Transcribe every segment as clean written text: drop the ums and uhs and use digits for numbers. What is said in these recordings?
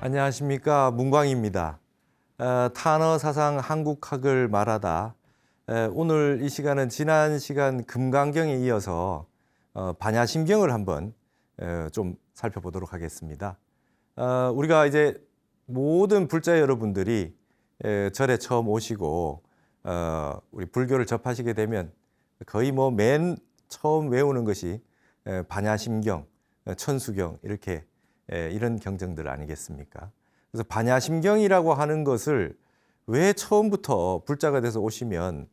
안녕하십니까, 문광입니다. 탄어 사상 한국학을 말하다. 오늘 이 시간은 지난 시간 금강경에 이어서 반야심경을 한번 좀 살펴보도록 하겠습니다. 우리가 이제 모든 불자 여러분들이 절에 처음 오시고 우리 불교를 접하시게 되면 거의 뭐 맨 처음 외우는 것이 반야심경, 천수경 이렇게 이런 경전들 아니겠습니까? 그래서 반야심경이라고 하는 것을 왜 처음부터 불자가 돼서 오시면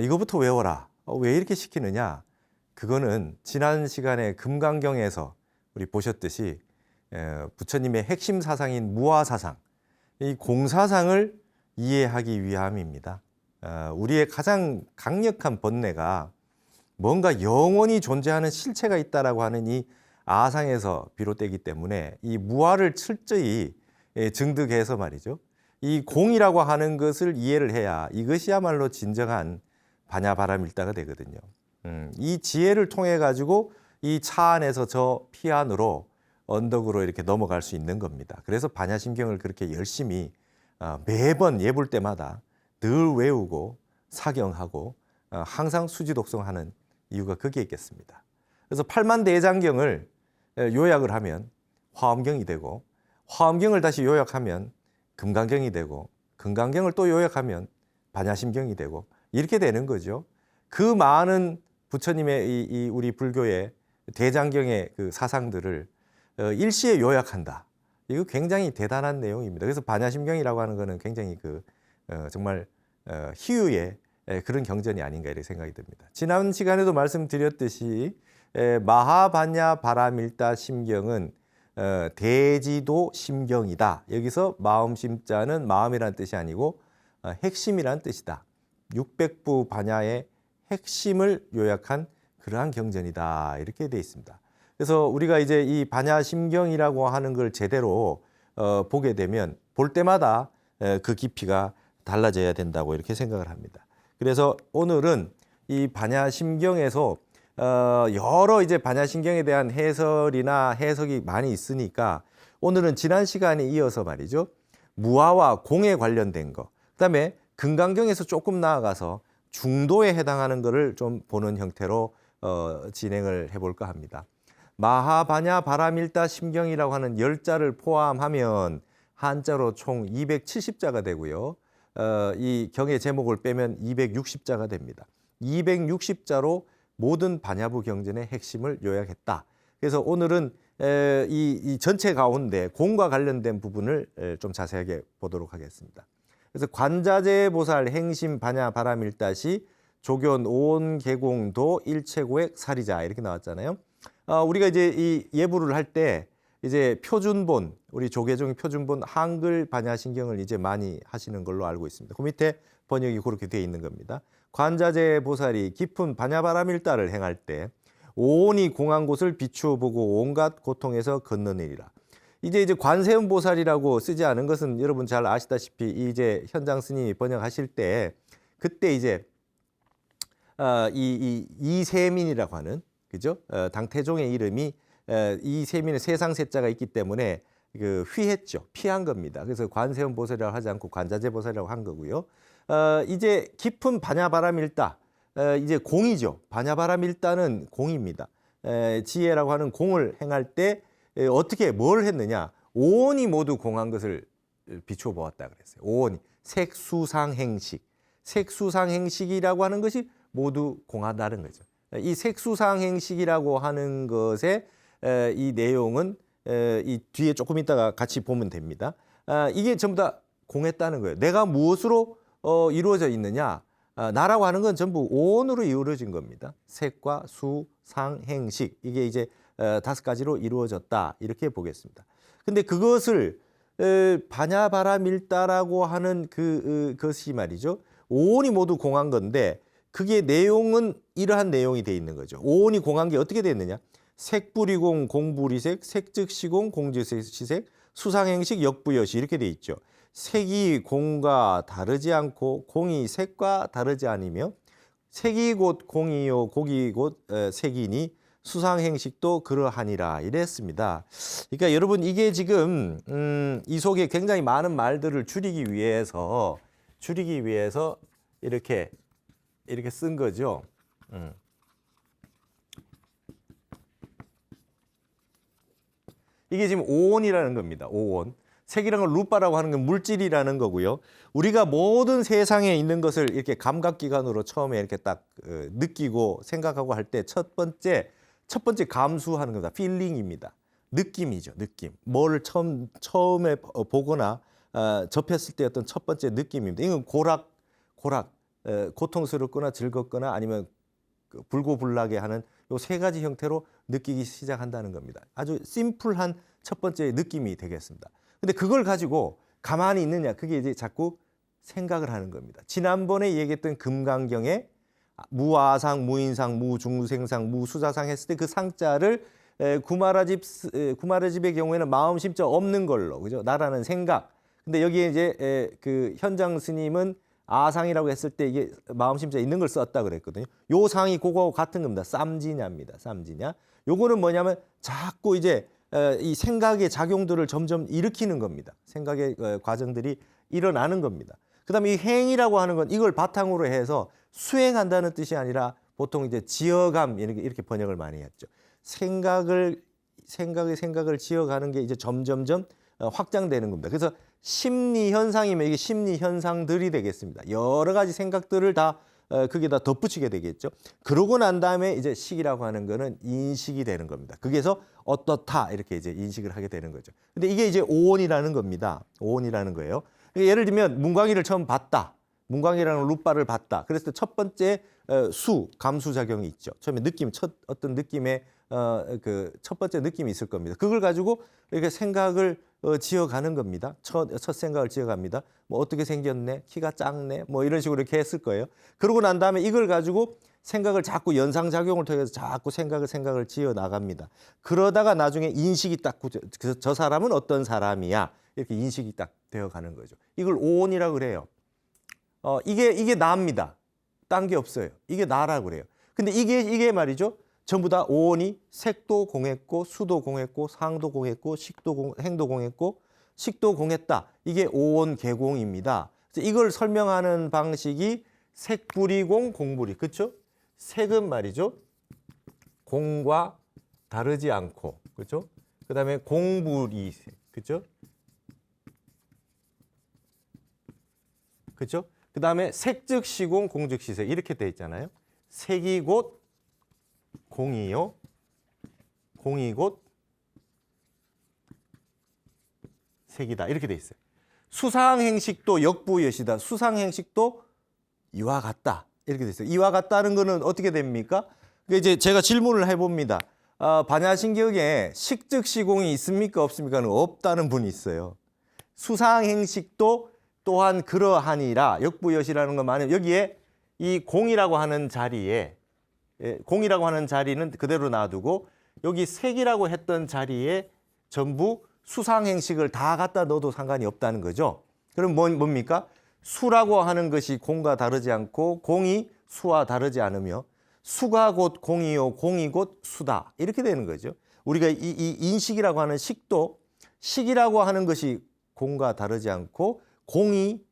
이거부터 외워라. 왜 이렇게 시키느냐? 그거는 지난 시간에 금강경에서 우리 보셨듯이 부처님의 핵심 사상인 무아사상, 이 공사상을 이해하기 위함입니다. 우리의 가장 강력한 번뇌가 뭔가 영원히 존재하는 실체가 있다라고 하는 이 아상에서 비롯되기 때문에 이 무아를 철저히 증득해서 말이죠. 이 공이라고 하는 것을 이해를 해야 이것이야말로 진정한 반야바라밀다가 되거든요. 이 지혜를 통해 가지고 이 차 안에서 저 피 안으로 언덕으로 이렇게 넘어갈 수 있는 겁니다. 그래서 반야심경을 그렇게 열심히 매번 예볼 때마다 늘 외우고 사경하고 항상 수지독성하는 이유가 거기에 있겠습니다. 그래서 팔만대장경을 요약을 하면 화엄경이 되고, 화엄경을 다시 요약하면 금강경이 되고, 금강경을 또 요약하면 반야심경이 되고, 이렇게 되는 거죠. 그 많은 부처님의 이 우리 불교의 대장경의 그 사상들을 일시에 요약한다. 이거 굉장히 대단한 내용입니다. 그래서 반야심경이라고 하는 것은 굉장히 정말 희유의 그런 경전이 아닌가 이렇게 생각이 듭니다. 지난 시간에도 말씀드렸듯이 마하반야 바라밀다 심경은 대지도 심경이다. 여기서 마음심자는 마음이란 뜻이 아니고 핵심이란 뜻이다. 600부 반야의 핵심을 요약한 그러한 경전이다. 이렇게 되어 있습니다. 그래서 우리가 이제 이 반야심경이라고 하는 걸 제대로 보게 되면 볼 때마다 그 깊이가 달라져야 된다고 이렇게 생각을 합니다. 그래서 오늘은 이 반야심경에서 여러 이제 반야심경에 대한 해설이나 해석이 많이 있으니까 오늘은 지난 시간에 이어서 말이죠. 무아와 공에 관련된 거, 그다음에 금강경에서 조금 나아가서 중도에 해당하는 것을 좀 보는 형태로 진행을 해볼까 합니다. 마하반야 바라밀다 심경이라고 하는 10자를 포함하면 한자로 총 270자가 되고요. 이 경의 제목을 빼면 260자가 됩니다. 260자로 모든 반야부 경전의 핵심을 요약했다. 그래서 오늘은 이 전체 가운데 공과 관련된 부분을 좀 자세하게 보도록 하겠습니다. 그래서 관자재 보살 행심 반야 바라밀다시 조견 오온 계공도 일체고액 사리자 이렇게 나왔잖아요. 우리가 이제 이 예부를 할 때 이제 표준본, 우리 조계종의 표준본 한글 반야심경을 이제 많이 하시는 걸로 알고 있습니다. 그 밑에 번역이 그렇게 되어 있는 겁니다. 관자재 보살이 깊은 반야바라밀다를 행할 때 오온이 공한 곳을 비추어 보고 온갖 고통에서 건너내리라. 이제 관세음 보살이라고 쓰지 않은 것은 여러분 잘 아시다시피 이제 현장 스님이 번역하실 때 그때 이제 이세민이라고 하는 그죠? 당태종의 이름이 이세민의 세상 세자가 있기 때문에 휘했죠. 피한 겁니다. 그래서 관세음 보살이라고 하지 않고 관자재 보살이라고 한 거고요. 이제 깊은 반야바라밀다. 이제 공이죠. 반야바라밀다는 공입니다. 지혜라고 하는 공을 행할 때 어떻게 뭘 했느냐? 오온이 모두 공한 것을 비추어 보았다 그랬어요. 오온이 색수상행식. 색수상행식이라고 하는 것이 모두 공하다는 거죠. 이 색수상행식이라고 하는 것의 이 내용은 이 뒤에 조금 있다가 같이 보면 됩니다. 이게 전부 다 공했다는 거예요. 내가 무엇으로 이루어져 있느냐? 나라고 하는 건 전부 오온으로 이루어진 겁니다. 색과 수, 상, 행식 이게 이제 5가지로 이루어졌다 이렇게 보겠습니다. 근데 그것을 반야바라밀다라고 하는 그것이 말이죠. 오온이 모두 공한 건데 그게 내용은 이러한 내용이 돼 있는 거죠. 오온이 공한 게 어떻게 됐느냐? 색불이공, 공불이색, 색즉시공, 공즉시색, 수상행식, 역부여시 이렇게 돼 있죠. 색이 공과 다르지 않고 공이 색과 다르지 않으며 색이 곧 공이요 곡이 곧 색이니 수상행식도 그러하니라 이랬습니다. 그러니까 여러분 이게 지금 이 속에 굉장히 많은 말들을 줄이기 위해서 이렇게 쓴 거죠. 이게 지금 오온이라는 겁니다. 오온. 색이라는 걸 루파라고 하는 건 물질이라는 거고요. 우리가 모든 세상에 있는 것을 이렇게 감각기관으로 처음에 이렇게 딱 느끼고 생각하고 할 때 첫 번째 감수하는 겁니다. 필링입니다. 느낌이죠. 느낌. 뭘 처음에 보거나 접했을 때 어떤 첫 번째 느낌입니다. 이건 고락, 고통스럽거나 즐겁거나 아니면 불고불락에 하는 요 세 가지 형태로 느끼기 시작한다는 겁니다. 아주 심플한 첫 번째 느낌이 되겠습니다. 근데 그걸 가지고 가만히 있느냐, 그게 이제 자꾸 생각을 하는 겁니다. 지난번에 얘기했던 금강경에 무아상, 무인상, 무중생상, 무수자상 했을 때 그 상자를 구마라집의 경우에는 마음 심자 없는 걸로, 그죠? 나라는 생각. 근데 여기에 이제 그 현장 스님은 아상이라고 했을 때 이게 마음 심자 있는 걸 썼다 그랬거든요. 요 상이 그거하고 같은 겁니다. 쌈지냐입니다. 쌈지냐. 요거는 뭐냐면 자꾸 이제 이 생각의 작용들을 점점 일으키는 겁니다. 생각의 과정들이 일어나는 겁니다. 그다음에 이 행이라고 하는 건 이걸 바탕으로 해서 수행한다는 뜻이 아니라 보통 이제 지어감 이렇게 번역을 많이 했죠. 생각을 지어가는 게 이제 점점점 확장되는 겁니다. 그래서 심리 현상이면 이게 심리 현상들이 되겠습니다. 여러 가지 생각들을 다 거기다 덧붙이게 되겠죠. 그러고 난 다음에 이제 식이라고 하는 거는 인식이 되는 겁니다. 거기에서 어떻다 이렇게 이제 인식을 하게 되는 거죠. 근데 이게 이제 오온이라는 겁니다. 오온이라는 거예요. 예를 들면 문광이를 처음 봤다. 문광이라는 루파를 봤다. 그래서 첫 번째 감수 작용이 있죠. 처음에 어떤 느낌의 그 첫 번째 느낌이 있을 겁니다. 그걸 가지고 이렇게 생각을 지어가는 겁니다. 첫 생각을 지어갑니다. 뭐 어떻게 생겼네, 키가 작네, 뭐 이런 식으로 이렇게 했을 거예요. 그러고 난 다음에 이걸 가지고 생각을 자꾸 연상작용을 통해서 자꾸 생각을 지어 나갑니다. 그러다가 나중에 인식이 딱 저 사람은 어떤 사람이야 이렇게 인식이 딱 되어가는 거죠. 이걸 오온이라고 그래요. 이게 나입니다. 딴 게 없어요. 이게 나라고 그래요. 근데 이게 말이죠. 전부 다 오온이 색도 공했고 수도 공했고 상도 공했고 행도 공했고 식도 공했다. 이게 오온 계공입니다. 이걸 설명하는 방식이 색불이공 공불이. 그렇죠? 색은 말이죠. 공과 다르지 않고. 그렇죠? 그다음에 공불이 그렇죠? 그렇죠? 그다음에 색즉 시공 공즉 시색 이렇게 돼 있잖아요. 색이 곧 공이요. 공이 곧 색이다. 이렇게 돼 있어요. 수상행식도 역부여시다. 수상행식도 이와 같다. 이렇게 돼 있어요. 이와 같다는 거는 어떻게 됩니까? 이제 제가 질문을 해봅니다. 반야신경에 식즉 시공이 있습니까? 없습니까?는 없다는 분이 있어요. 수상행식도 또한 그러하니라. 역부여시라는 건 말하면 여기에 이 공이라고 하는 자리에 공이라고 하는 자리는 그대로 놔두고 여기 색이라고 했던 자리에 전부 수상행식을 다 갖다 넣어도 상관이 없다는 거죠. 그럼 뭡니까? 수라고 하는 것이 공과 다르지 않고 공이 수와 다르지 않으며 수가 곧 공이요 공이 곧 수다. 이렇게 되는 거죠. 우리가 이 인식이라고 하는 식도 식이라고 하는 것이 공과 다르지 않고 공이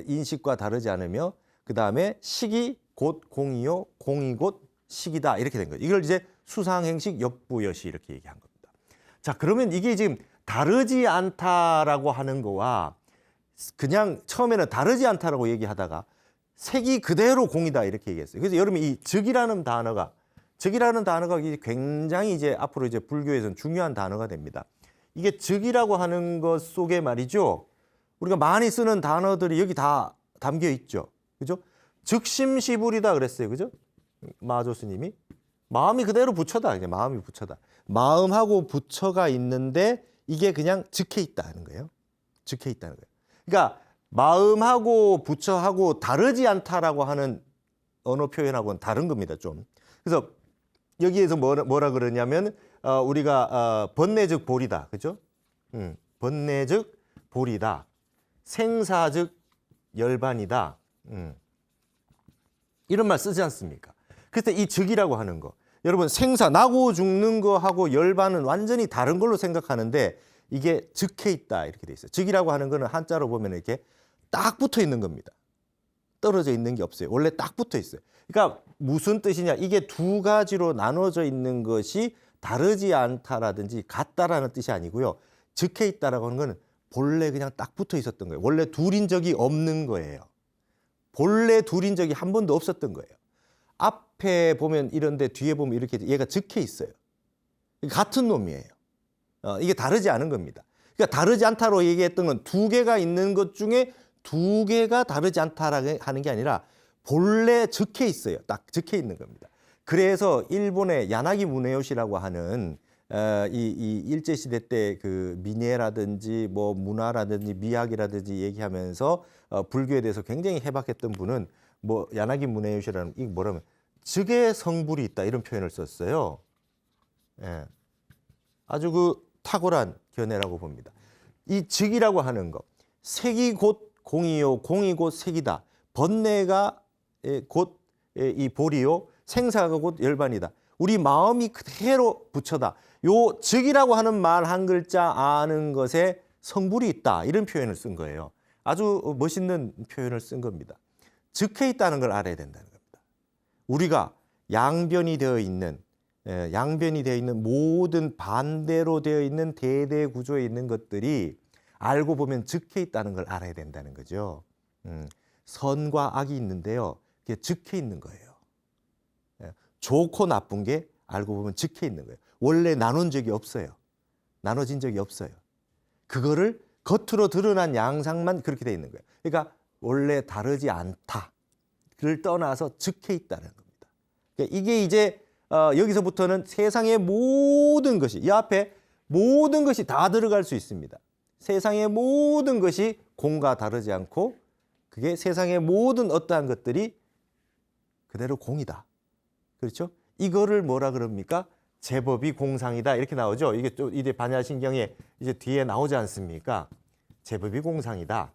인식과 다르지 않으며 그다음에 식이 곧 공이요 공이 곧 식이다. 이렇게 된 거죠. 이걸 이제 수상행식 역부여시 이렇게 얘기한 겁니다. 자, 그러면 이게 지금 다르지 않다라고 하는 거와 그냥 처음에는 다르지 않다라고 얘기하다가 색이 그대로 공이다 이렇게 얘기했어요. 그래서 여러분 이 즉이라는 단어가 굉장히 이제 앞으로 이제 불교에서는 중요한 단어가 됩니다. 이게 즉이라고 하는 것 속에 말이죠. 우리가 많이 쓰는 단어들이 여기 다 담겨 있죠. 그죠? 즉심시불이다 그랬어요. 그죠? 마조 스님이 마음이 그대로 부처다. 그냥 마음이 부처다. 마음하고 부처가 있는데 이게 그냥 즉해 있다는 거예요. 즉해 있다는 거예요. 그러니까 마음하고 부처하고 다르지 않다라고 하는 언어 표현하고는 다른 겁니다. 좀. 그래서 여기에서 뭐라 그러냐면 우리가 번뇌즉 보리다. 그죠? 번뇌즉 보리다. 생사즉 열반이다. 이런 말 쓰지 않습니까? 그래서 이 즉이라고 하는 거. 여러분 생사 나고 죽는 거하고 열반은 완전히 다른 걸로 생각하는데 이게 즉해 있다 이렇게 돼 있어요. 즉이라고 하는 거는 한자로 보면 이렇게 딱 붙어 있는 겁니다. 떨어져 있는 게 없어요. 원래 딱 붙어 있어요. 그러니까 무슨 뜻이냐? 이게 두 가지로 나눠져 있는 것이 다르지 않다라든지 같다라는 뜻이 아니고요. 즉해 있다라고 하는 거는 본래 그냥 딱 붙어 있었던 거예요. 원래 둘인 적이 없는 거예요. 본래 둘인 적이 한 번도 없었던 거예요. 앞에 보면 이런데 뒤에 보면 이렇게 얘가 즉해 있어요. 같은 놈이에요. 이게 다르지 않은 겁니다. 그러니까 다르지 않다로 얘기했던 건 두 개가 있는 것 중에 두 개가 다르지 않다라고 하는 게 아니라 본래 적혀 있어요. 딱 적혀 있는 겁니다. 그래서 일본의 야나기 무네요시라고 하는 이 일제시대 때 그 민예라든지 뭐 문화라든지 미학이라든지 얘기하면서 불교에 대해서 굉장히 해박했던 분은 뭐 야나기 무네요시라는 이 뭐라면 즉의 성불이 있다 이런 표현을 썼어요. 예. 아주 그 탁월한 견해라고 봅니다. 이 즉이라고 하는 거, 색이 곧 공이요, 공이 곧 색이다. 번뇌가 곧 이 볼이요, 생사가 곧 열반이다. 우리 마음이 그대로 부처다. 요 즉이라고 하는 말 한 글자 아는 것에 성불이 있다. 이런 표현을 쓴 거예요. 아주 멋있는 표현을 쓴 겁니다. 즉해 있다는 걸 알아야 된다는 겁니다. 우리가 양변이 되어 있는 모든 반대로 되어 있는 대대 구조에 있는 것들이 알고 보면 즉해 있다는 걸 알아야 된다는 거죠. 선과 악이 있는데요. 그게 즉해 있는 거예요. 좋고 나쁜 게 알고 보면 즉해 있는 거예요. 원래 나눈 적이 없어요. 나눠진 적이 없어요. 그거를 겉으로 드러난 양상만 그렇게 돼 있는 거예요. 그러니까 원래 다르지 않다를 떠나서 즉해 있다는 겁니다. 그러니까 이게 이제 여기서부터는 세상의 모든 것이 이 앞에 모든 것이 다 들어갈 수 있습니다. 세상의 모든 것이 공과 다르지 않고 그게 세상의 모든 어떠한 것들이 그대로 공이다. 그렇죠? 이거를 뭐라 그럽니까? 제법이 공상이다. 이렇게 나오죠. 이게 또 이제 반야신경에 이제 뒤에 나오지 않습니까? 제법이 공상이다.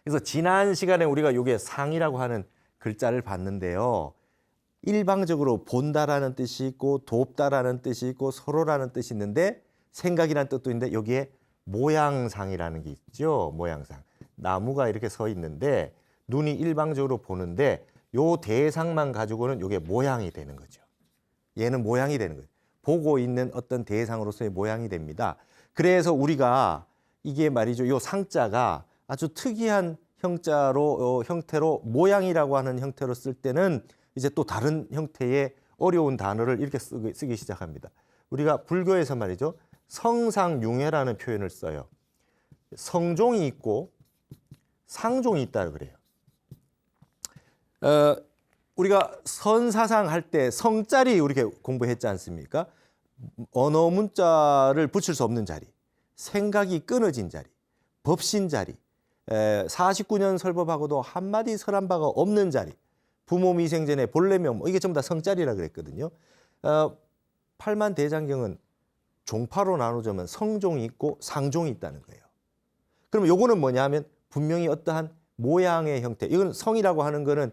그래서 지난 시간에 우리가 이게 상이라고 하는 글자를 봤는데요. 일방적으로 본다라는 뜻이 있고 돕다라는 뜻이 있고 서로라는 뜻이 있는데 생각이라는 뜻도 있는데 여기에 모양상이라는 게 있죠. 모양상. 나무가 이렇게 서 있는데 눈이 일방적으로 보는데 요 대상만 가지고는 이게 모양이 되는 거죠. 얘는 모양이 되는 거예요. 보고 있는 어떤 대상으로서의 모양이 됩니다. 그래서 우리가 이게 말이죠. 요 상자가 아주 특이한 형태로 모양이라고 하는 형태로 쓸 때는 이제 또 다른 형태의 어려운 단어를 이렇게 쓰기 시작합니다. 우리가 불교에서 말이죠. 성상융회라는 표현을 써요. 성종이 있고 상종이 있다 그래요. 우리가 선사상 할 때 성자리 이렇게 공부했지 않습니까? 언어 문자를 붙일 수 없는 자리, 생각이 끊어진 자리, 법신 자리, 49년 설법하고도 한마디 설한 바가 없는 자리, 부모 미생전에 본래 명 이게 전부 다 성자리라 그랬거든요. 팔만대장경은 종파로 나누자면 성종이 있고 상종이 있다는 거예요. 그럼 요거는 뭐냐면 분명히 어떠한 모양의 형태, 이건 성이라고 하는 거는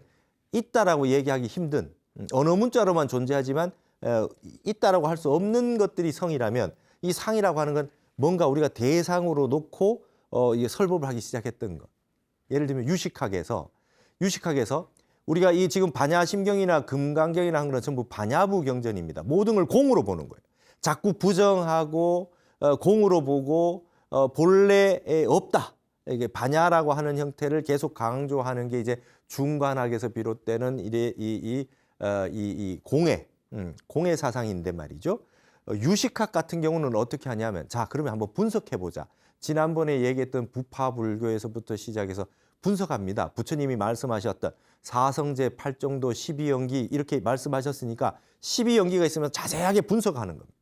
있다라고 얘기하기 힘든 언어 문자로만 존재하지만 있다라고 할 수 없는 것들이 성이라면 이 상이라고 하는 건 뭔가 우리가 대상으로 놓고 이게 설법을 하기 시작했던 것. 예를 들면 유식학에서 우리가 이 지금 반야심경이나 금강경이나 하는 건 전부 반야부 경전입니다. 모든 걸 공으로 보는 거예요. 자꾸 부정하고 공으로 보고 본래에 없다. 이게 반야라고 하는 형태를 계속 강조하는 게 이제 중관학에서 비롯되는 이 공의 사상인데 말이죠. 유식학 같은 경우는 어떻게 하냐면 자 그러면 한번 분석해 보자. 지난번에 얘기했던 부파불교에서부터 시작해서 분석합니다. 부처님이 말씀하셨던 사성제, 팔정도, 12연기 이렇게 말씀하셨으니까 12연기가 있으면 자세하게 분석하는 겁니다.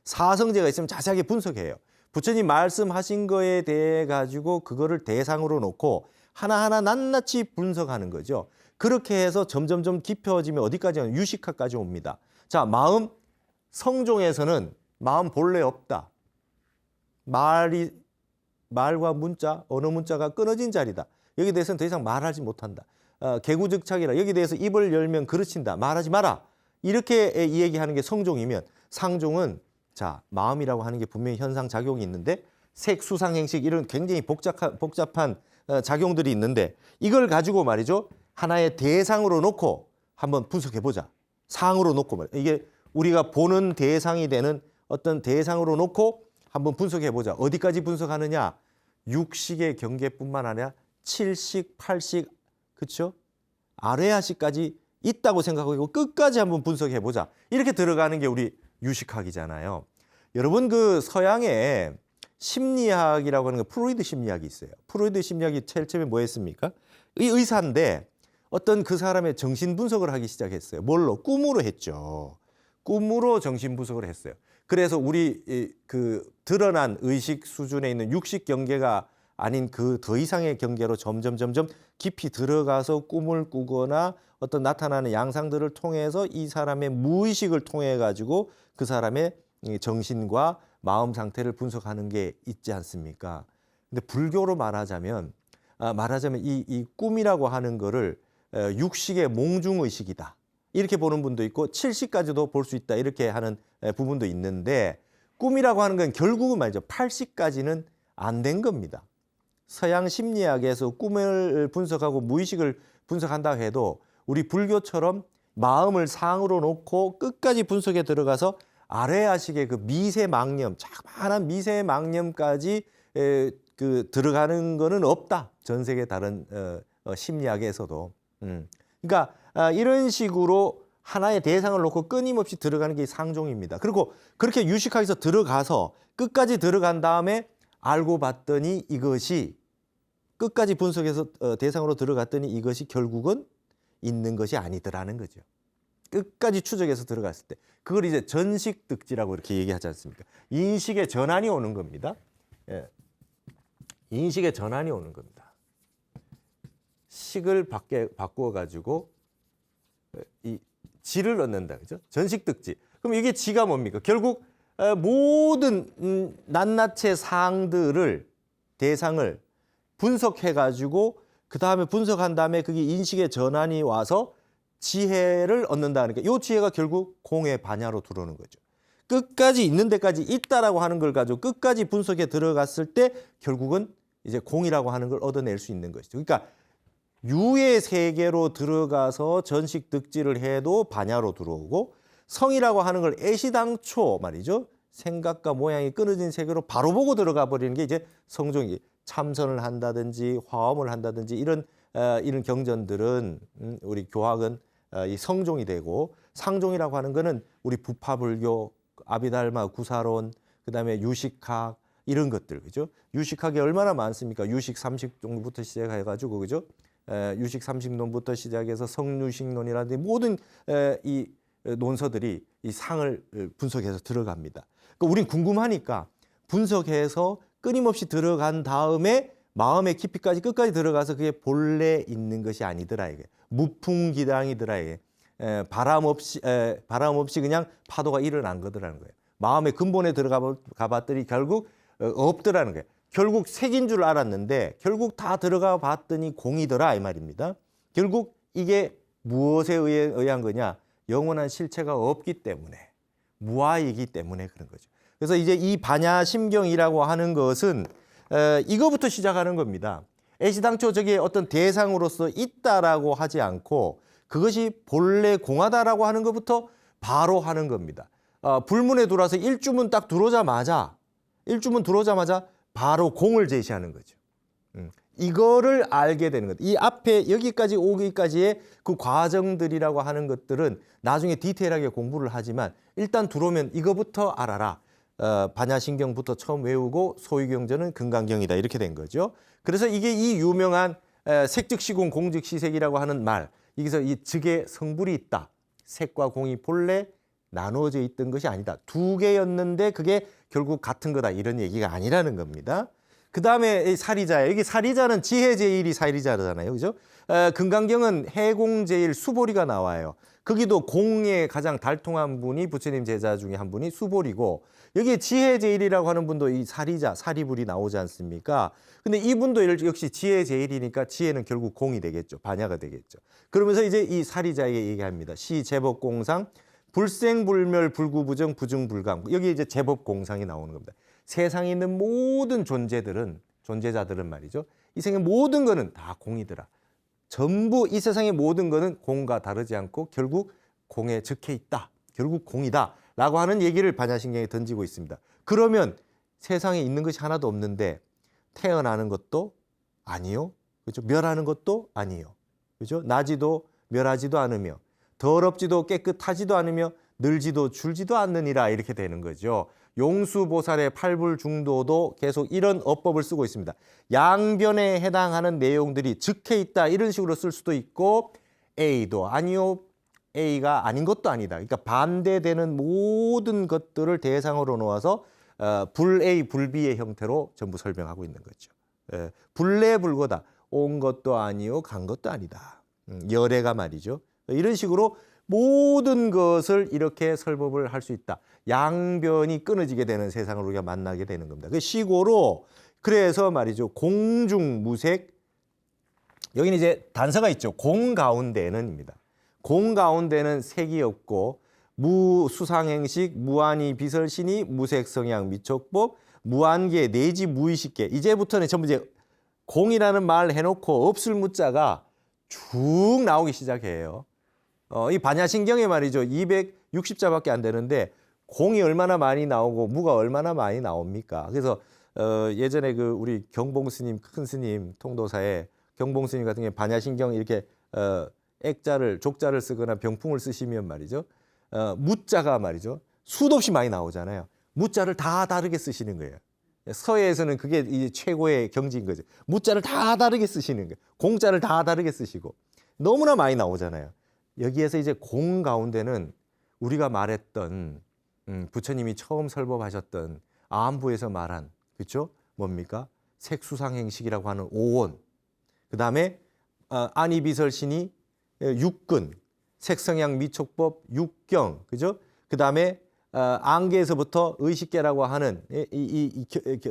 사성제가 있으면 자세하게 분석해요. 부처님 말씀하신 거에 대해 가지고 그거를 대상으로 놓고 하나하나 낱낱이 분석하는 거죠. 그렇게 해서 점점점 깊어지면 어디까지 가면 유식학까지 옵니다. 자, 마음 성종에서는 마음 본래 없다. 말과 문자, 언어 문자가 끊어진 자리다. 여기에 대해서는 더 이상 말하지 못한다. 개구즉착이라 여기에 대해서 입을 열면 그르친다. 말하지 마라. 이렇게 이야기하는 게 성종이면 상종은 자, 마음이라고 하는 게 분명히 현상 작용이 있는데 색, 수상, 행식 이런 굉장히 복잡한 작용들이 있는데 이걸 가지고 말이죠. 하나의 대상으로 놓고 한번 분석해 보자. 상으로 놓고 말이야. 이게 우리가 보는 대상이 되는 어떤 대상으로 놓고 한번 분석해 보자. 어디까지 분석하느냐? 육식의 경계뿐만 아니라 칠식, 팔식, 그렇죠? 아레아식까지 있다고 생각하고 끝까지 한번 분석해 보자. 이렇게 들어가는 게 우리 유식학이잖아요. 여러분 그 서양에 심리학이라고 하는 거 프로이드 심리학이 있어요. 프로이드 심리학이 제일 처음에 뭐 했습니까? 의사인데 어떤 그 사람의 정신 분석을 하기 시작했어요. 뭘로? 꿈으로 했죠. 꿈으로 정신 분석을 했어요. 그래서 우리 그 드러난 의식 수준에 있는 육식 경계가 아닌 그 더 이상의 경계로 점점 깊이 들어가서 꿈을 꾸거나 어떤 나타나는 양상들을 통해서 이 사람의 무의식을 통해 가지고 그 사람의 정신과 마음 상태를 분석하는 게 있지 않습니까? 근데 불교로 말하자면 이 꿈이라고 하는 거를 육식의 몽중의식이다. 이렇게 보는 분도 있고 칠식까지도 볼 수 있다. 이렇게 하는 부분도 있는데 꿈이라고 하는 건 결국은 말이죠. 팔식까지는 안 된 겁니다. 서양 심리학에서 꿈을 분석하고 무의식을 분석한다 해도 우리 불교처럼 마음을 상으로 놓고 끝까지 분석에 들어가서 아레아식의 그 미세망념, 자그마한 미세망념까지 그 들어가는 거는 없다. 전 세계 다른 심리학에서도. 그러니까 이런 식으로 하나의 대상을 놓고 끊임없이 들어가는 게 상종입니다. 그리고 그렇게 유식학에서 들어가서 끝까지 들어간 다음에 알고 봤더니 이것이 끝까지 분석해서 대상으로 들어갔더니 이것이 결국은 있는 것이 아니더라는 거죠. 끝까지 추적해서 들어갔을 때 그걸 이제 전식득지라고 이렇게 얘기하지 않습니까? 인식의 전환이 오는 겁니다. 예. 인식의 전환이 오는 겁니다. 식을 바꾸어 가지고 이 지를 얻는다, 그죠? 전식득지. 그럼 이게 지가 뭡니까? 결국 모든 낱낱의 사항들을 대상을 분석해 가지고 그 다음에 분석한 다음에 그게 인식의 전환이 와서 지혜를 얻는다는 게 이 지혜가 결국 공의 반야로 들어오는 거죠. 끝까지 있는 데까지 있다라고 하는 걸 가지고 끝까지 분석에 들어갔을 때 결국은 이제 공이라고 하는 걸 얻어낼 수 있는 것이죠. 그러니까 유의 세계로 들어가서 전식 득지를 해도 반야로 들어오고 성이라고 하는 걸 애시당초 말이죠. 생각과 모양이 끊어진 세계로 바로 보고 들어가 버리는 게 이제 성종이 참선을 한다든지 화엄을 한다든지 이런 경전들은 우리 교학은 이 성종이 되고 상종이라고 하는 거는 우리 부파불교, 아비달마, 구사론, 그다음에 유식학 이런 것들 그죠? 유식학이 얼마나 많습니까? 유식 삼식 정도부터 시작해 가지고 그죠? 유식 삼식론부터 시작해서 성유식론이라든지 모든 이 논서들이 이 상을 분석해서 들어갑니다. 그러니까 우린 궁금하니까 분석해서 끊임없이 들어간 다음에 마음의 깊이까지 끝까지 들어가서 그게 본래 있는 것이 아니더라 이게 무풍기당이더라 이게 바람 없이 그냥 파도가 일어난 거더라는 거예요. 마음의 근본에 들어가 봤더니 결국 없더라는 거예요. 결국 색인 줄 알았는데 결국 다 들어가 봤더니 공이더라 이 말입니다. 결국 이게 무엇에 의한 거냐? 영원한 실체가 없기 때문에 무아이기 때문에 그런 거죠. 그래서 이제 이 반야심경이라고 하는 것은 이거부터 시작하는 겁니다. 애시당초 저게 어떤 대상으로서 있다라고 하지 않고 그것이 본래 공하다라고 하는 것부터 바로 하는 겁니다. 불문에 들어와서 일주문 딱 들어오자마자 바로 공을 제시하는 거죠. 이거를 알게 되는 것. 이 앞에 여기까지 오기까지의 그 과정들이라고 하는 것들은 나중에 디테일하게 공부를 하지만 일단 들어오면 이거부터 알아라. 반야심경부터 처음 외우고 소유경전은 금강경이다 이렇게 된 거죠. 그래서 이게 이 유명한 색즉시공 공즉시색이라고 하는 말 여기서 이 즉의 성불이 있다. 색과 공이 본래 나눠져 있던 것이 아니다. 두 개였는데 그게 결국 같은 거다 이런 얘기가 아니라는 겁니다. 그 다음에 사리자예요. 여기 사리자는 지혜제일이 사리자잖아요. 그죠? 금강경은 해공제일 수보리가 나와요. 거기도 공에 가장 달통한 분이 부처님 제자 중에 한 분이 수보리고 여기에 지혜제일이라고 하는 분도 이 사리자, 사리불이 나오지 않습니까? 근데 이분도 역시 지혜제일이니까 지혜는 결국 공이 되겠죠. 반야가 되겠죠. 그러면서 이제 이 사리자에게 얘기합니다. 시제법공상 불생불멸 불구부정 부증불감. 여기 이제 제법 공상이 나오는 겁니다. 세상에 있는 모든 존재자들은 말이죠. 이 세상의 모든 거는 다 공이더라. 전부 이 세상의 모든 거는 공과 다르지 않고 결국 공에 적혀 있다. 결국 공이다. 라고 하는 얘기를 반야신경에 던지고 있습니다. 그러면 세상에 있는 것이 하나도 없는데 태어나는 것도 아니요. 그렇죠? 멸하는 것도 아니요. 그렇죠? 나지도 멸하지도 않으며 더럽지도 깨끗하지도 않으며 늘지도 줄지도 않느니라 이렇게 되는 거죠. 용수보살의 팔불중도도 계속 이런 어법을 쓰고 있습니다. 양변에 해당하는 내용들이 적혀 있다 이런 식으로 쓸 수도 있고 A도 아니요. A가 아닌 것도 아니다. 그러니까 반대되는 모든 것들을 대상으로 놓아서 불A, 불B의 형태로 전부 설명하고 있는 거죠. 불내불거다. 온 것도 아니요, 간 것도 아니다. 열애가 말이죠. 이런 식으로 모든 것을 이렇게 설법을 할 수 있다. 양변이 끊어지게 되는 세상을 우리가 만나게 되는 겁니다. 그 시고로 그래서 말이죠. 공중무색 여기는 이제 단서가 있죠. 공 가운데는입니다. 공 가운데는 색이 없고 무수상행식, 무한이 비설신이, 무색성향 미촉법, 무한계 내지 무의식계. 이제부터는 전부 이제 공이라는 말 해놓고 없을 무자가 쭉 나오기 시작해요. 이 반야신경에 말이죠. 260자밖에 안 되는데 공이 얼마나 많이 나오고 무가 얼마나 많이 나옵니까? 그래서 예전에 그 우리 경봉 스님, 큰 스님 통도사에 경봉 스님 같은 경우에 반야신경 이렇게 액자를 족자를 쓰거나 병풍을 쓰시면 말이죠. 무자가 말이죠. 수도 없이 많이 나오잖아요. 무자를 다 다르게 쓰시는 거예요. 서예에서는 그게 이제 최고의 경지인 거죠. 무자를 다 다르게 쓰시는 거예요. 공자를 다 다르게 쓰시고 너무나 많이 나오잖아요. 여기에서 이제 공 가운데는 우리가 말했던 부처님이 처음 설법하셨던 아함부에서 말한 그렇죠? 뭡니까? 색수상행식이라고 하는 오원. 그다음에 안이비설신이 육근, 색성향 미촉법 육경, 그죠? 그다음에 안계에서부터 의식계라고 하는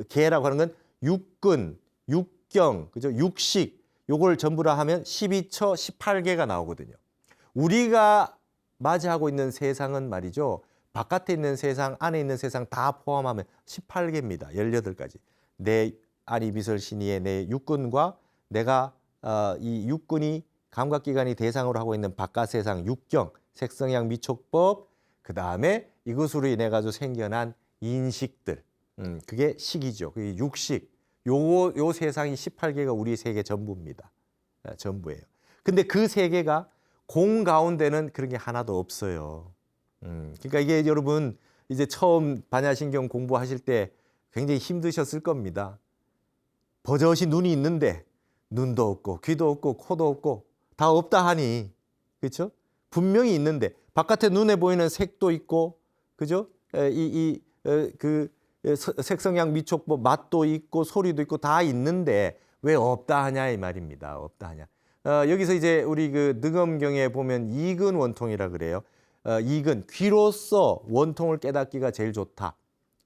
계라고 하는 건 육근, 육경, 그죠? 육식 요걸 전부라 하면 12처 18계가 나오거든요. 우리가 맞이하고 있는 세상은 말이죠. 바깥에 있는 세상, 안에 있는 세상 다 포함하면 18계입니다. 18가지. 내 안이비설신이의 내 육근과 내가 이 육근이 감각기관이 대상으로 하고 있는 바깥 세상 육경, 색성향 미촉법, 그 다음에 이것으로 인해 가지고 생겨난 인식들, 그게 식이죠. 그게 육식. 요 세상이 18개가 우리 세계 전부입니다. 전부예요. 근데 그 세계가 공 가운데는 그런 게 하나도 없어요. 그러니까 이게 여러분 이제 처음 반야신경 공부하실 때 굉장히 힘드셨을 겁니다. 버젓이 눈이 있는데 눈도 없고 귀도 없고 코도 없고 다 없다 하니 그렇죠? 분명히 있는데 바깥에 눈에 보이는 색도 있고 그죠? 그 색성향 미촉법 맛도 있고 소리도 있고 다 있는데 왜 없다 하냐 이 말입니다. 없다 하냐. 여기서 이제 우리 그 능엄경에 보면 이근 원통이라 그래요. 이근 귀로서 원통을 깨닫기가 제일 좋다.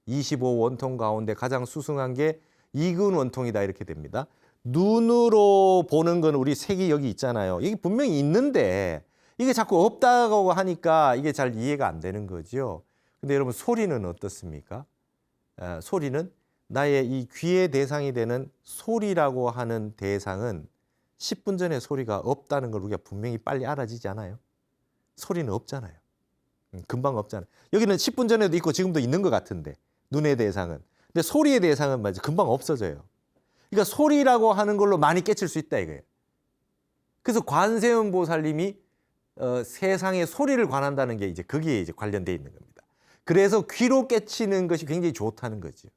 25 원통 가운데 가장 수승한 게 이근 원통이다 이렇게 됩니다. 눈으로 보는 건 우리 색이 여기 있잖아요. 이게 분명히 있는데 이게 자꾸 없다고 하니까 이게 잘 이해가 안 되는 거죠. 근데 여러분 소리는 어떻습니까? 소리는 나의 이 귀의 대상이 되는 소리라고 하는 대상은 10분 전에 소리가 없다는 걸 우리가 분명히 빨리 알아지지 않아요? 소리는 없잖아요. 금방 없잖아요. 여기는 10분 전에도 있고 지금도 있는 것 같은데 눈의 대상은. 근데 소리의 대상은 맞아 금방 없어져요. 그러니까 소리라고 하는 걸로 많이 깨칠 수 있다 이거예요. 그래서 관세음 보살님이 세상의 소리를 관한다는 게 이제 거기에 이제 관련돼 있는 겁니다. 그래서 귀로 깨치는 것이 굉장히 좋다는 거죠.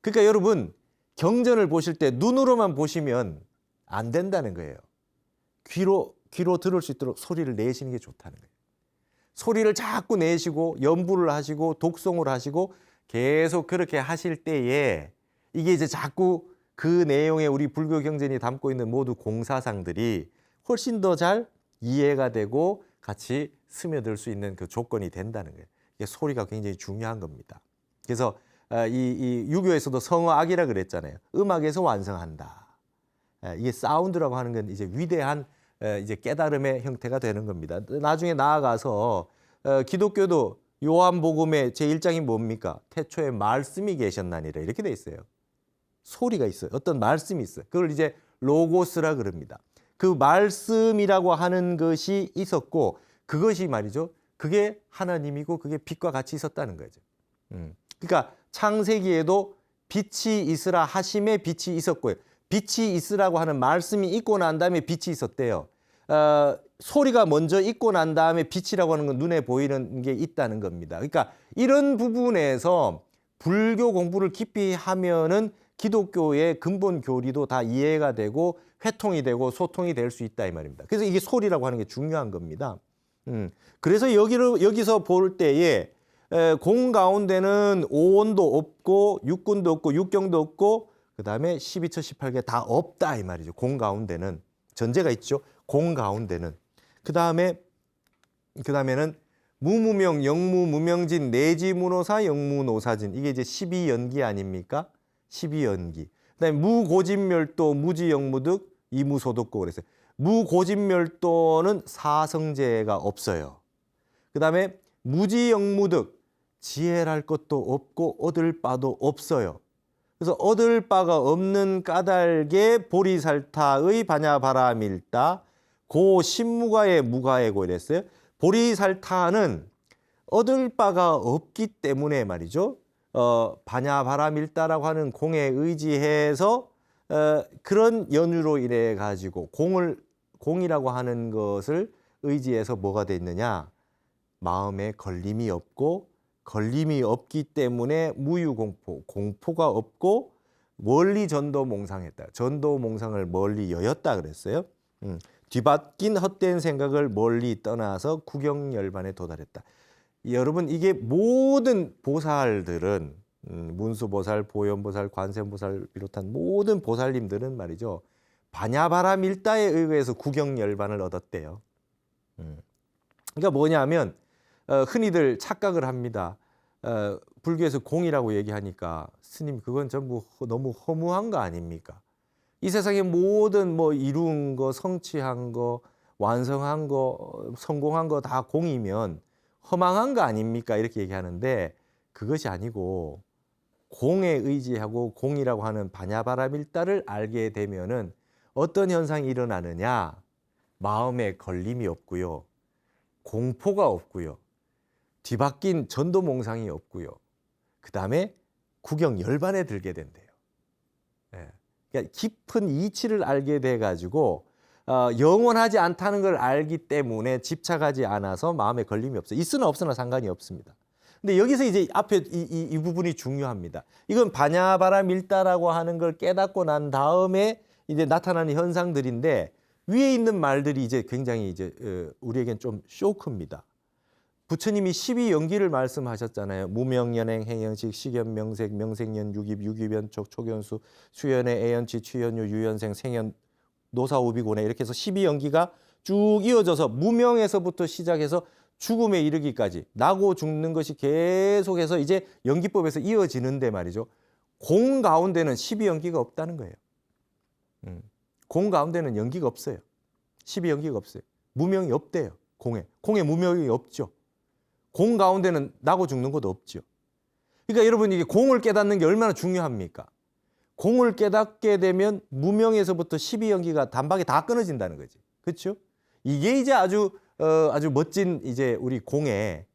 그러니까 여러분 경전을 보실 때 눈으로만 보시면 안 된다는 거예요. 귀로 들을 수 있도록 소리를 내시는 게 좋다는 거예요. 소리를 자꾸 내시고 연부를 하시고 독송을 하시고 계속 그렇게 하실 때에 이게 이제 자꾸 그 내용에 우리 불교 경전이 담고 있는 모두 공사상들이 훨씬 더 잘 이해가 되고 같이 스며들 수 있는 그 조건이 된다는 거예요. 이게 소리가 굉장히 중요한 겁니다. 그래서 이 유교에서도 성어악이라 그랬잖아요. 음악에서 완성한다. 이게 사운드라고 하는 건 이제 위대한 이제 깨달음의 형태가 되는 겁니다. 나중에 나아가서 기독교도 요한복음의 제1장이 뭡니까? 태초에 말씀이 계셨나니라 이렇게 돼 있어요. 소리가 있어요. 어떤 말씀이 있어요. 그걸 이제 로고스라 그럽니다. 그 말씀이라고 하는 것이 있었고 그것이 말이죠. 그게 하나님이고 그게 빛과 같이 있었다는 거죠. 그러니까 창세기에도 빛이 있으라 하심에 빛이 있었고요. 빛이 있으라고 하는 말씀이 있고 난 다음에 빛이 있었대요. 소리가 먼저 있고 난 다음에 빛이라고 하는 건 눈에 보이는 게 있다는 겁니다. 그러니까 이런 부분에서 불교 공부를 깊이 하면은 기독교의 근본 교리도 다 이해가 되고 회통이 되고 소통이 될 수 있다 이 말입니다. 그래서 이게 소리라고 하는 게 중요한 겁니다. 그래서 여기서 볼 때에 공 가운데는 오온도 없고 육군도 없고 육경도 없고 그다음에 12처 18개 다 없다 이 말이죠. 공 가운데는 전제가 있죠. 공 가운데는 그다음에는 무무명 영무 무명진 내지무노사 영무노사진 이게 이제 12연기 아닙니까? 12연기. 그다음에 무고진멸도 무지영무득 이무소득고 그랬어요. 무고진멸도는 사성제가 없어요. 그다음에 무지영무득 지혜랄 것도 없고 얻을 바도 없어요. 그래서 얻을 바가 없는 까닭에 보리살타의 반야바라밀다 고 신무가의 무가의고 이랬어요. 보리살타는 얻을 바가 없기 때문에 말이죠. 반야바라밀다라고 하는 공에 의지해서 그런 연유로 인해 가지고 공이라고 하는 것을 의지해서 뭐가 됐느냐? 마음에 걸림이 없고 걸림이 없기 때문에 무유공포, 공포가 없고 멀리 전도몽상했다. 전도몽상을 멀리 여였다 그랬어요. 뒤바뀐 헛된 생각을 멀리 떠나서 구경열반에 도달했다. 여러분 이게 모든 보살들은 문수보살, 보현보살, 관세음보살 비롯한 모든 보살님들은 말이죠. 반야바라밀다에 의해서 구경열반을 얻었대요. 그러니까 뭐냐면 흔히들 착각을 합니다. 불교에서 공이라고 얘기하니까 스님 그건 전부 너무 허무한 거 아닙니까? 이 세상의 모든 뭐 이룬 거, 성취한 거, 완성한 거, 성공한 거 다 공이면 허망한 거 아닙니까? 이렇게 얘기하는데 그것이 아니고 공에 의지하고 공이라고 하는 반야바라밀다를 알게 되면은 어떤 현상이 일어나느냐? 마음에 걸림이 없고요. 공포가 없고요. 뒤바뀐 전도몽상이 없고요. 그다음에 구경 열반에 들게 된대요. 그러니까 깊은 이치를 알게 돼 가지고 영원하지 않다는 걸 알기 때문에 집착하지 않아서 마음에 걸림이 없어요. 있으나 없으나 상관이 없습니다. 근데 여기서 이제 앞에 이 부분이 중요합니다. 이건 반야바라밀다라고 하는 걸 깨닫고 난 다음에 이제 나타나는 현상들인데 위에 있는 말들이 이제 굉장히 이제 우리에겐 좀 쇼크입니다. 부처님이 12연기를 말씀하셨잖아요. 무명연행, 행영식, 식연, 명색, 명색연, 유깁, 유기변촉, 초견수, 수연의 애연치, 취연유, 유연생, 생연, 노사우비고네 이렇게 해서 12연기가 쭉 이어져서 무명에서부터 시작해서 죽음에 이르기까지 나고 죽는 것이 계속해서 이제 연기법에서 이어지는데 말이죠. 공 가운데는 12연기가 없다는 거예요. 공 가운데는 연기가 없어요. 12연기가 없어요. 무명이 없대요. 공에 무명이 없죠. 공 가운데는 나고 죽는 것도 없죠. 그러니까 여러분 이게 공을 깨닫는 게 얼마나 중요합니까? 공을 깨닫게 되면 무명에서부터 12연기가 단박에 다 끊어진다는 거지. 그렇죠? 이게 이제 아주 멋진 이제 우리 공의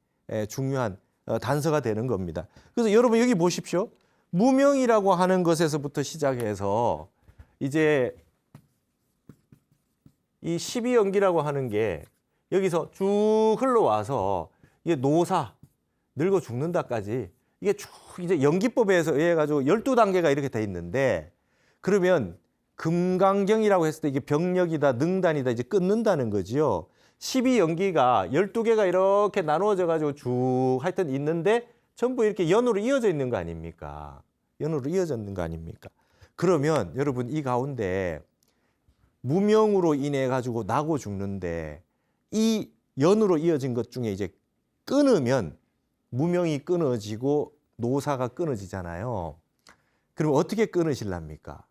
중요한 단서가 되는 겁니다. 그래서 여러분 여기 보십시오. 무명이라고 하는 것에서부터 시작해서 이제 이 12연기라고 하는 게 여기서 쭉 흘러와서 이게 노사, 늙어 죽는다까지 이게 쭉 이제 연기법에서 의해 가지고 12단계가 이렇게 돼 있는데 그러면 금강경이라고 했을 때 이게 병력이다, 능단이다 이제 끊는다는 거지요. 12연기가 12개가 이렇게 나누어져 가지고 쭉 하여튼 있는데 전부 이렇게 연으로 이어져 있는 거 아닙니까? 연으로 이어져 있는 거 아닙니까? 그러면 여러분 이 가운데 무명으로 인해 가지고 나고 죽는데 이 연으로 이어진 것 중에 이제 끊으면 무명이 끊어지고 노사가 끊어지잖아요. 그럼 어떻게 끊으실랍니까?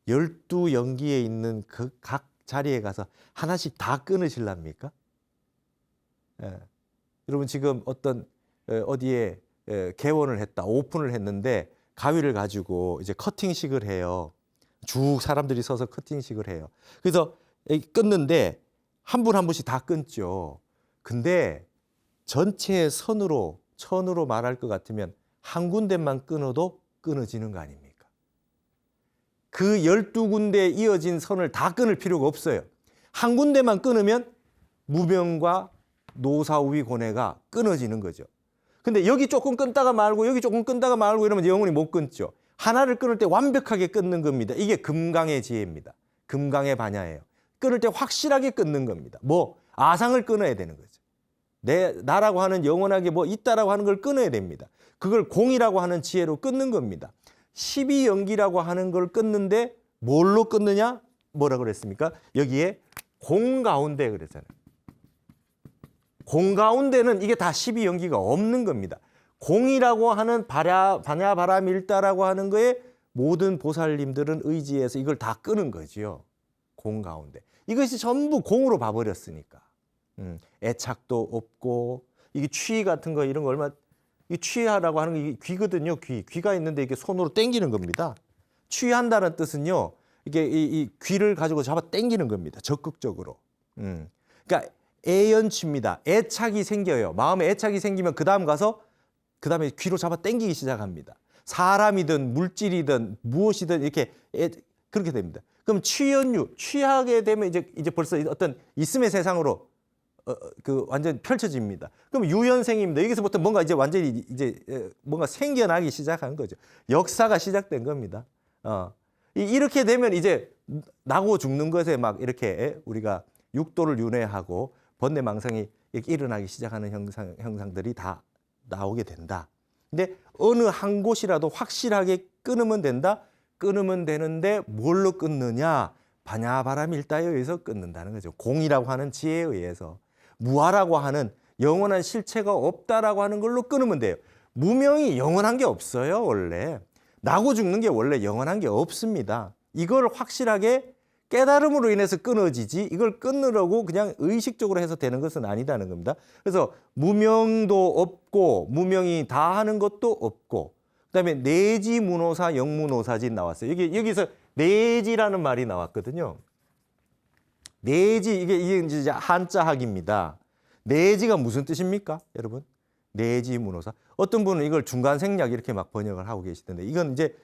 12연기에 있는 그 각 자리에 가서 하나씩 다 끊으실랍니까? 예. 여러분 지금 어떤 어디에 개원을 했다, 오픈을 했는데 가위를 가지고 이제 커팅식을 해요. 쭉 사람들이 서서 커팅식을 해요. 그래서 끊는데 한 분 한 분씩 다 끊죠. 근데 전체 천으로 말할 것 같으면 한 군데만 끊어도 끊어지는 거 아닙니까? 그 12군데 이어진 선을 다 끊을 필요가 없어요. 한 군데만 끊으면 무명과 노사우위 고뇌가 끊어지는 거죠. 근데 여기 조금 끊다가 말고 여기 조금 끊다가 말고 이러면 영원히 못 끊죠. 하나를 끊을 때 완벽하게 끊는 겁니다. 이게 금강의 지혜입니다. 금강의 반야예요. 끊을 때 확실하게 끊는 겁니다. 뭐 아상을 끊어야 되는 거죠. 나라고 하는 영원하게 뭐 있다라고 하는 걸 끊어야 됩니다. 그걸 공이라고 하는 지혜로 끊는 겁니다. 12연기라고 하는 걸 끊는데 뭘로 끊느냐? 뭐라 그랬습니까? 여기에 공 가운데 그랬잖아요. 공 가운데는 이게 다 12연기가 없는 겁니다. 공이라고 하는 반야바라밀다라고 하는 거에 모든 보살님들은 의지해서 이걸 다 끄는 거지요. 공 가운데. 이것이 전부 공으로 봐버렸으니까. 애착도 없고 이게 취 같은 거 이런 거 얼마 이 취하라고 하는 게 귀거든요. 귀가 있는데 이게 손으로 당기는 겁니다. 취한다는 뜻은요. 이게 이 귀를 가지고 잡아 당기는 겁니다. 적극적으로. 그러니까 애연취입니다. 애착이 생겨요. 마음에 애착이 생기면 그다음에 귀로 잡아 당기기 시작합니다. 사람이든 물질이든 무엇이든 이렇게 그렇게 됩니다. 그럼 취연유, 취하게 되면 이제 벌써 어떤 있음의 세상으로 완전 펼쳐집니다. 그럼 유연생입니다. 여기서부터 뭔가 이제 완전히 뭔가 생겨나기 시작한 거죠. 역사가 시작된 겁니다. 이렇게 되면 이제 나고 죽는 것에 막 이렇게 우리가 육도를 윤회하고 번뇌망상이 일어나기 시작하는 형상들이 다 나오게 된다. 근데 어느 한 곳이라도 확실하게 끊으면 된다. 끊으면 되는데 뭘로 끊느냐? 반야바라밀다에 의해서 끊는다는 거죠. 공이라고 하는 지혜에 의해서. 무아라고 하는 영원한 실체가 없다라고 하는 걸로 끊으면 돼요. 무명이 영원한 게 없어요, 원래. 나고 죽는 게 원래 영원한 게 없습니다. 이걸 확실하게 깨달음으로 인해서 끊어지지 이걸 끊으려고 그냥 의식적으로 해서 되는 것은 아니다는 겁니다. 그래서 무명도 없고 무명이 다 하는 것도 없고 그다음에 내지무노사 영무노사진 나왔어요. 여기서 내지라는 말이 나왔거든요. 내지 이게 이제 한자학입니다. 내지가 무슨 뜻입니까, 여러분? 내지무노사. 어떤 분은 이걸 중간생략 이렇게 막 번역을 하고 계시던데 이건 이제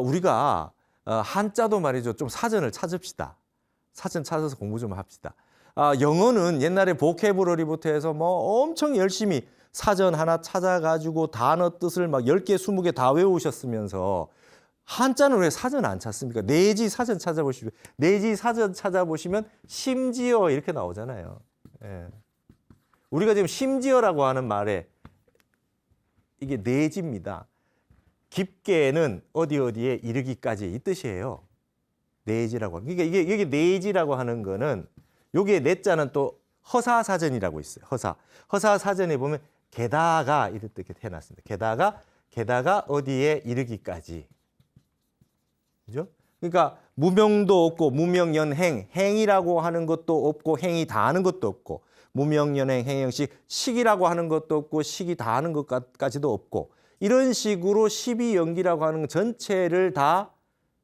우리가 한자도 말이죠. 좀 사전을 찾읍시다. 사전 찾아서 공부 좀 합시다. 영어는 옛날에 보캐브러리부터 해서 뭐 엄청 열심히 사전 하나 찾아가지고 단어 뜻을 막 10개, 20개 다 외우셨으면서 한자는 왜 사전 안 찾습니까? 내지 사전 찾아보시면 내지 사전 찾아보시면 심지어 이렇게 나오잖아요. 예. 우리가 지금 심지어라고 하는 말에 이게 내지입니다. 깊게는 어디에 이르기까지 이 뜻이에요. 내지라고. 그러니까 이게 내지라고 하는 거는 여기에 내자는 또 허사사전이라고 있어요. 허사사전에 보면 게다가 이렇게 해놨습니다. 게다가 어디에 이르기까지. 그죠? 그러니까 무명도 없고 무명연행, 행이라고 하는 것도 없고 행이 다 하는 것도 없고 무명연행, 행행식, 식이라고 하는 것도 없고 식이 다 하는 것까지도 없고 이런 식으로 12연기라고 하는 전체를 다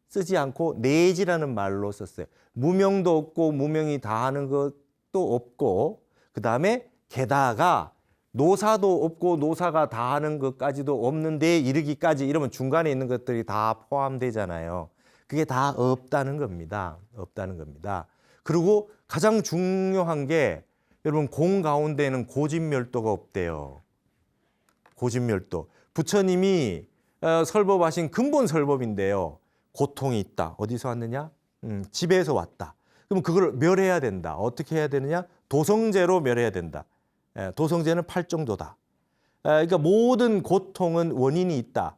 쓰지 않고 내지라는 말로 썼어요. 무명도 없고 무명이 다 하는 것도 없고 그다음에 게다가 노사도 없고 노사가 다 하는 것까지도 없는데 이르기까지 이러면 중간에 있는 것들이 다 포함되잖아요. 그게 다 없다는 겁니다. 없다는 겁니다. 그리고 가장 중요한 게 여러분 공 가운데는 고진멸도가 없대요. 고진멸도. 부처님이 설법하신 근본 설법인데요. 고통이 있다. 어디서 왔느냐? 집에서 왔다. 그럼 그걸 멸해야 된다. 어떻게 해야 되느냐? 도성제로 멸해야 된다. 도성제는 8정도다. 그러니까 모든 고통은 원인이 있다.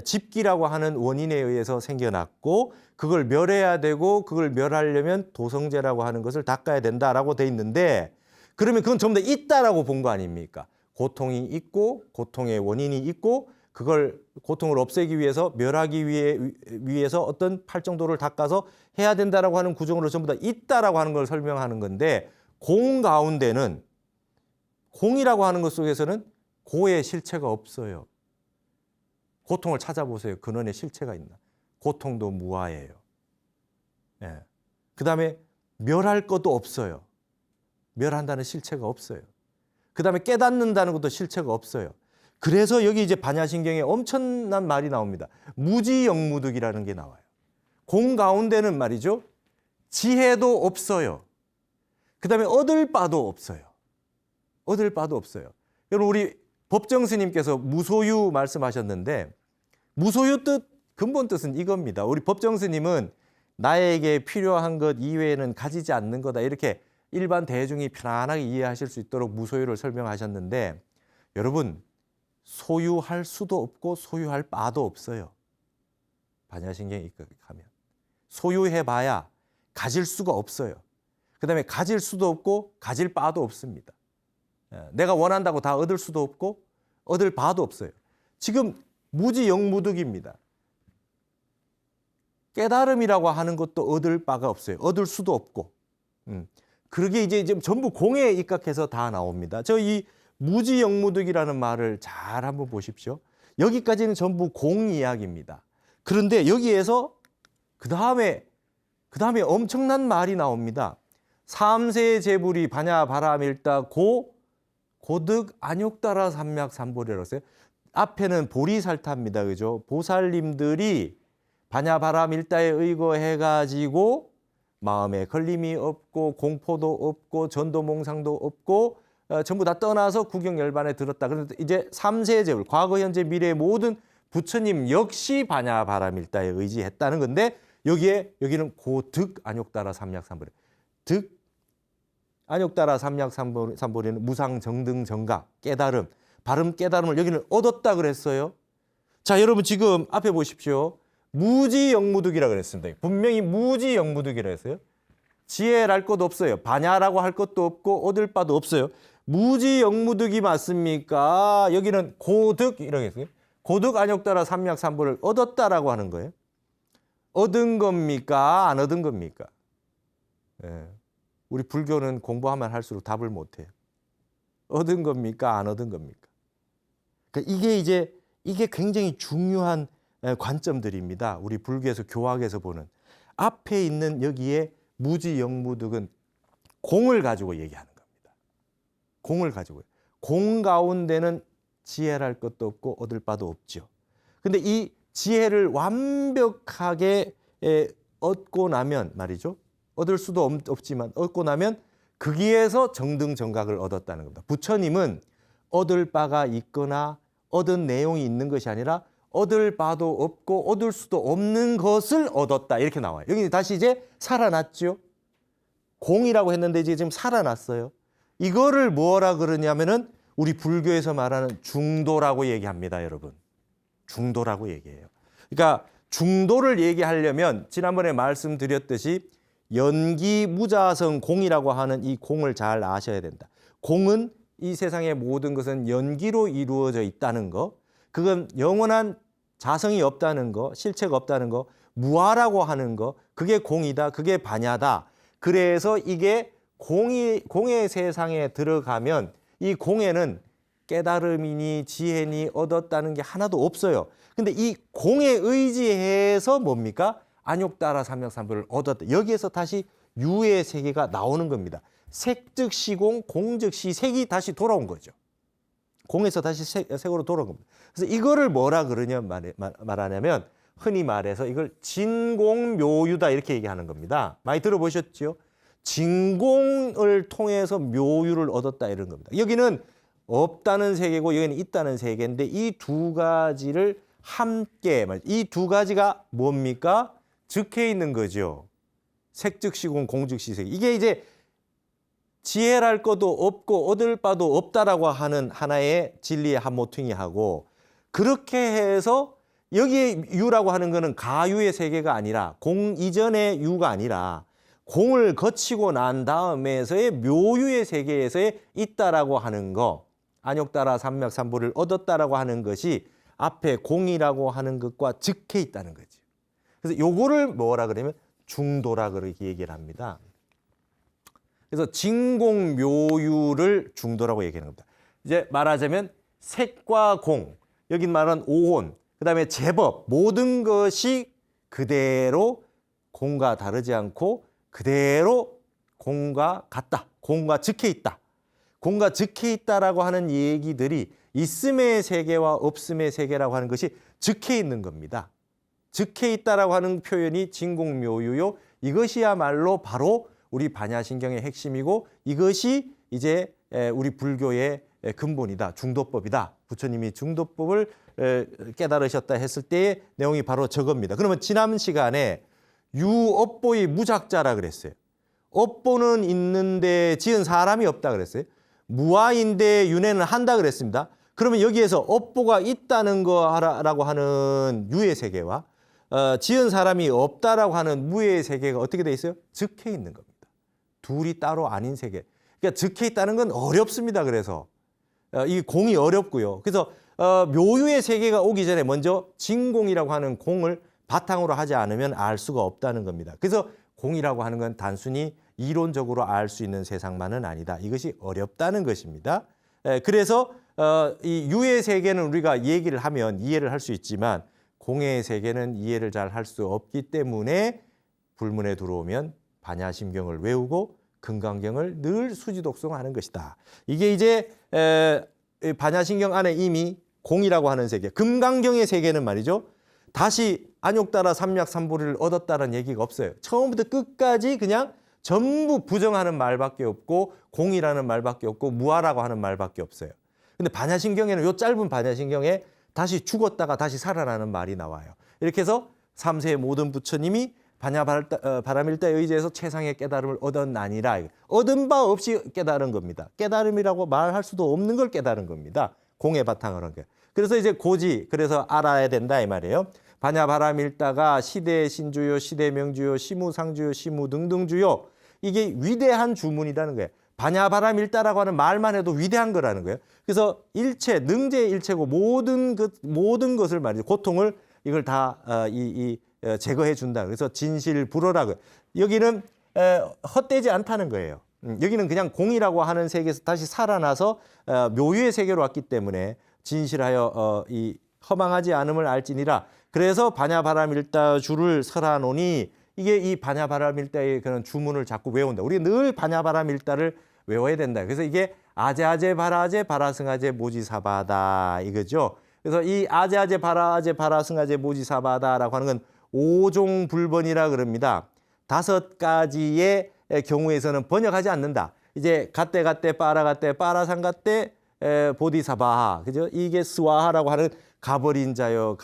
집기라고 하는 원인에 의해서 생겨났고 그걸 멸해야 되고 그걸 멸하려면 도성제라고 하는 것을 닦아야 된다라고 돼 있는데 그러면 그건 전부 다 있다라고 본 거 아닙니까? 고통이 있고 고통의 원인이 있고 그걸 고통을 없애기 위해서 멸하기 위해서 어떤 8정도를 닦아서 해야 된다라고 하는 구조로 전부 다 있다라고 하는 걸 설명하는 건데 공 가운데는 공이라고 하는 것 속에서는 고의 실체가 없어요. 고통을 찾아보세요. 근원에 실체가 있나? 고통도 무아예요. 예. 그 다음에 멸할 것도 없어요. 멸한다는 실체가 없어요. 그 다음에 깨닫는다는 것도 실체가 없어요. 그래서 여기 이제 반야신경에 엄청난 말이 나옵니다. 무지영무득이라는 게 나와요. 공 가운데는 말이죠. 지혜도 없어요. 그 다음에 얻을 바도 없어요. 얻을 바도 없어요. 여러분 우리 법정 스님께서 무소유 말씀하셨는데 무소유 뜻 근본 뜻은 이겁니다. 우리 법정 스님은 나에게 필요한 것 이외에는 가지지 않는 거다. 이렇게 일반 대중이 편안하게 이해하실 수 있도록 무소유를 설명하셨는데 여러분 소유할 수도 없고 소유할 바도 없어요. 반야신경에 입각하면 소유해봐야 가질 수가 없어요. 그 다음에 가질 수도 없고 가질 바도 없습니다. 내가 원한다고 다 얻을 수도 없고 얻을 바도 없어요. 지금 무지영무득입니다. 깨달음이라고 하는 것도 얻을 바가 없어요. 얻을 수도 없고. 그러게 이제 전부 공에 입각해서 다 나옵니다. 저 이 무지영무득이라는 말을 잘 한번 보십시오. 여기까지는 전부 공 이야기입니다. 그런데 여기에서 그 다음에 엄청난 말이 나옵니다. 삼세 제불이 반야 바라밀다 고득 안욕따라 삼맥삼보리라고 했어요. 앞에는 보리살타입니다. 그죠? 보살님들이 반야 바라밀다에 의거해가지고 마음에 걸림이 없고 공포도 없고 전도몽상도 없고 전부 다 떠나서 구경열반에 들었다. 그런데 이제 삼세제불, 과거, 현재, 미래의 모든 부처님 역시 반야 바라밀다에 의지했다는 건데 여기는 고득 안욕따라 삼맥삼보리. 득 안욕따라 삼맥삼보리는 무상정등정각, 깨달음, 바른 깨달음을 여기는 얻었다 그랬어요. 자, 여러분 지금 앞에 보십시오. 무지영무득이라 그랬습니다. 분명히 무지영무득이라 했어요. 지혜랄 것도 없어요. 반야라고 할 것도 없고 얻을 바도 없어요. 무지영무득이 맞습니까? 여기는 고득 이라고 했어요. 고득 안욕따라 삼맥삼보를 얻었다라고 하는 거예요. 얻은 겁니까? 안 얻은 겁니까? 예. 우리 불교는 공부하면 할수록 답을 못해요. 얻은 겁니까? 안 얻은 겁니까? 그러니까 이게 굉장히 중요한 관점들입니다. 우리 불교에서 교학에서 보는 앞에 있는 여기에 무지영무득은 공을 가지고 얘기하는 겁니다. 공을 가지고요. 공 가운데는 지혜랄 것도 없고 얻을 바도 없죠. 근데 이 지혜를 완벽하게 얻고 나면 말이죠. 얻을 수도 없지만 얻고 나면 거기에서 정등정각을 얻었다는 겁니다. 부처님은 얻을 바가 있거나 얻은 내용이 있는 것이 아니라 얻을 바도 없고 얻을 수도 없는 것을 얻었다 이렇게 나와요. 여기 다시 이제 살아났죠. 공이라고 했는데 이제 지금 살아났어요. 이거를 뭐라 그러냐면은 우리 불교에서 말하는 중도라고 얘기합니다, 여러분. 중도라고 얘기해요. 그러니까 중도를 얘기하려면 지난번에 말씀드렸듯이 연기무자성 공이라고 하는 이 공을 잘 아셔야 된다. 공은 이 세상의 모든 것은 연기로 이루어져 있다는 거, 그건 영원한 자성이 없다는 거, 실체가 없다는 거, 무아라고 하는 거, 그게 공이다, 그게 반야다. 그래서 이게 공의 세상에 들어가면 이 공에는 깨달음이니 지혜니 얻었다는 게 하나도 없어요. 근데 이 공에 의지해서 뭡니까? 안욕따라 삼맥삼보를 얻었다. 여기에서 다시 유의 세계가 나오는 겁니다. 색즉 시공, 공즉 시색이 다시 돌아온 거죠. 공에서 다시 색으로 돌아온 겁니다. 그래서 이거를 뭐라 그러냐 말하냐면 흔히 말해서 이걸 진공묘유다 이렇게 얘기하는 겁니다. 많이 들어보셨죠? 진공을 통해서 묘유를 얻었다 이런 겁니다. 여기는 없다는 세계고 여기는 있다는 세계인데 이 두 가지를 함께, 이 두 가지가 뭡니까? 즉해 있는 거죠. 색즉시공, 공즉시색. 이게 이제 지혜랄 것도 없고 얻을 바도 없다라고 하는 하나의 진리의 한 모퉁이하고, 그렇게 해서 여기에 유라고 하는 거는 가유의 세계가 아니라 공 이전의 유가 아니라 공을 거치고 난 다음에서의 묘유의 세계에서의 있다라고 하는 거, 안욕따라 삼맥삼보를 얻었다라고 하는 것이 앞에 공이라고 하는 것과 즉해 있다는 거죠. 그래서 요거를 뭐라 그러면 중도라 그렇게 얘기를 합니다. 그래서 진공묘유를 중도라고 얘기하는 겁니다. 이제 말하자면 색과 공, 여기 말하는 오혼, 그다음에 제법 모든 것이 그대로 공과 다르지 않고 그대로 공과 같다. 공과 즉해 있다. 공과 즉해 있다라고 하는 얘기들이 있음의 세계와 없음의 세계라고 하는 것이 즉해 있는 겁니다. 즉해 있다라고 하는 표현이 진공묘유요. 이것이야말로 바로 우리 반야신경의 핵심이고 이것이 이제 우리 불교의 근본이다. 중도법이다. 부처님이 중도법을 깨달으셨다 했을 때의 내용이 바로 저겁니다. 그러면 지난 시간에 유업보의 무작자라 그랬어요. 업보는 있는데 지은 사람이 없다 그랬어요. 무아인데 윤회는 한다 그랬습니다. 그러면 여기에서 업보가 있다는 거라고 하는 유의 세계와 지은 사람이 없다라고 하는 무의 세계가 어떻게 돼 있어요? 즉해 있는 겁니다. 둘이 따로 아닌 세계. 그러니까 즉해 있다는 건 어렵습니다. 그래서 이 공이 어렵고요. 그래서 묘유의 세계가 오기 전에 먼저 진공이라고 하는 공을 바탕으로 하지 않으면 알 수가 없다는 겁니다. 그래서 공이라고 하는 건 단순히 이론적으로 알 수 있는 세상만은 아니다. 이것이 어렵다는 것입니다. 그래서 이 유의 세계는 우리가 얘기를 하면 이해를 할 수 있지만 공의 세계는 이해를 잘 할 수 없기 때문에 불문에 들어오면 반야심경을 외우고 금강경을 늘 수지독송하는 것이다. 이게 이제 반야심경 안에 이미 공이라고 하는 세계, 금강경의 세계는 말이죠. 다시 안욕따라 삼략삼보리를 얻었다는 얘기가 없어요. 처음부터 끝까지 그냥 전부 부정하는 말밖에 없고 공이라는 말밖에 없고 무아라고 하는 말밖에 없어요. 근데 반야심경에는 요 짧은 반야심경에 다시 죽었다가 다시 살아나는 말이 나와요. 이렇게 해서 3세의 모든 부처님이 반야바라밀다에 의지해서 최상의 깨달음을 얻었나니라. 얻은 바 없이 깨달은 겁니다. 깨달음이라고 말할 수도 없는 걸 깨달은 겁니다. 공의 바탕을 한 게. 그래서 이제 고지, 그래서 알아야 된다 이 말이에요. 반야바라밀다가 시대 신주요, 시대 명주요, 시무상주요, 시무 등등주요. 이게 위대한 주문이라는 거예요. 반야바라밀다라고 하는 말만 해도 위대한 거라는 거예요. 그래서 일체, 능제의 일체고 모든 것을 말이죠. 고통을 이걸 다 제거해 준다. 그래서 진실불허라고. 여기는 헛되지 않다는 거예요. 여기는 그냥 공이라고 하는 세계에서 다시 살아나서 묘유의 세계로 왔기 때문에 진실하여 이 허망하지 않음을 알지니라. 그래서 반야바라밀다 주를 설하노니 이게 이 반야바라밀다의 그런 주문을 자꾸 외운다. 우리 늘 반야바라밀다를 외워야 된다. 그래서 이게 아제아제 바라제 바라승아제 모지사바다 이거죠. 그래서 이 아제아제 바라제 바라승아제 모지사바다라고 하는 건 오종불번이라 그럽니다. 5가지의 경우에서는 번역하지 않는다. 이제 갓대 빠라갓대 빠라상갓대 보디사바하. 그죠? 이게 스와하라고 하는 가버린 자여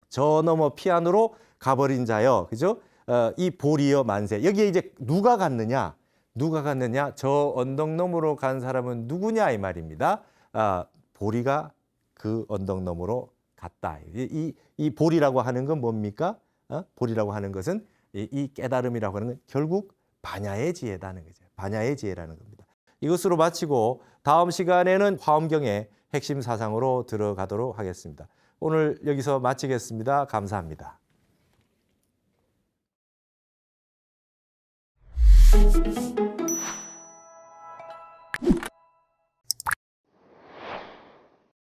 저 너머 피안으로 가버린 자여. 그죠? 이 보리여 만세. 여기에 이제 누가 갔느냐? 저 언덕 너머로 간 사람은 누구냐 이 말입니다. 보리가 그 언덕 너머로 갔다. 이 보리라고 하는 건 뭡니까? 보리라고 하는 것은 이 깨달음이라고 하는 건 결국 반야의 지혜라는 거죠. 반야의 지혜라는 겁니다. 이것으로 마치고 다음 시간에는 화엄경의 핵심 사상으로 들어가도록 하겠습니다. 오늘 여기서 마치겠습니다. 감사합니다.